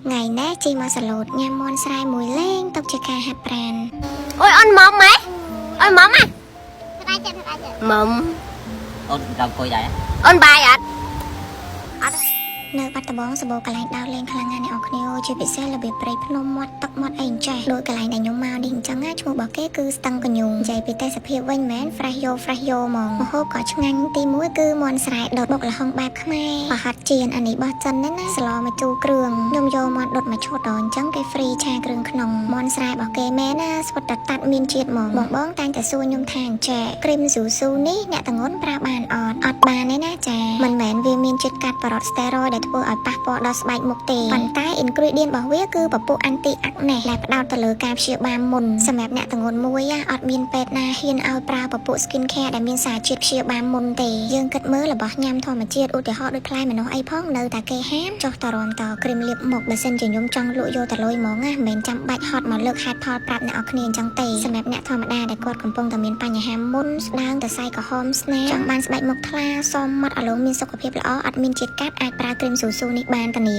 ngày nè chi mà sờ lột nha mòn sai mùi lên tóc chỉ ca hạt brand ôi ăn mắm mấy ôi mắm à mắm ôn làm coi vậy ăn bài à នៅបាត់ដំបងសម្បូរកន្លែងដើរលេងខ្លាំងណាស់អ្នកនរជាពិសេសរបៀបព្រៃភ្នំមាត់ទឹកមាត់អីចេះដោយកន្លែងដែលខ្ញុំមកនេះអញ្ចឹងណាឈ្មោះរបស់គេគឺស្ទឹងកញ្ញូងនិយាយពីទេសភាពវិញមែន fresh yo ហ្មងម្ហូបក៏ឆ្ងាញ់ទី1គឺមាន់ស្រែដុតបុកល្ហុងបែបខ្មែរប្រហិតចៀនអានេះបោះចិនហ្នឹងណាស្លមកជូរគ្រឿងខ្ញុំយកមាន់ដុតមកឈុតដល់អញ្ចឹងគេ free ឆាគ្រឿងក្នុងមាន់ស្រែរបស់គេមែនណាស្វិតតែតាត់មានជាតិហ្មងបងតែងតែសួរខ្ញុំថាអញ្ចេះគ្រីមស៊ូស៊ូនេះអ្នកតងន់ប្រើបានអត់បានទេណាចាមិនមែនវាមានជាតិកាត់បរតស្តេរ៉ុយដែលធ្វើឲ្យប៉ះពាល់ដល់ស្បែកមុខទេប៉ុន្តែ ingredient របស់វាគឺពពុះ anti acne ដែលផ្ដោតទៅលើការព្យាបាលមុនសម្រាប់អ្នកទងន់មួយអត់មានពេទ្យណាហ៊ានឲ្យប្រើពពុះ skin care ដែលមានសារជាតិព្យាបាលមុនទេយើងគិតមើលរបស់ញ៉ាំធម្មជាតិឧទាហរណ៍ដូចផ្លែម្នាស់អីផងនៅតែគេហាមចុះតរំតគ្រីមលាបមុខបើសិនជាខ្ញុំចង់លក់យកទៅលុយហ្មងណាមិនមែនចាំបាច់ហត់មកលើកហេតុផលប្រាប់អ្នកនរគ្នាអញ្ចឹងទេសម្រាប់អ្នកធម្មតាដែលគាត់កំពុងតែមានបញ្ហាមុនស្ដើងទៅសៃក្រហមស្នាមចង់បានស្បែកមុខថ្លាសមមាត់អាឡូមានសុខភាពល្អអត់មានជាតិកាត់អាចប្រើគ្រីមស៊ូស៊ូនេះបានតានី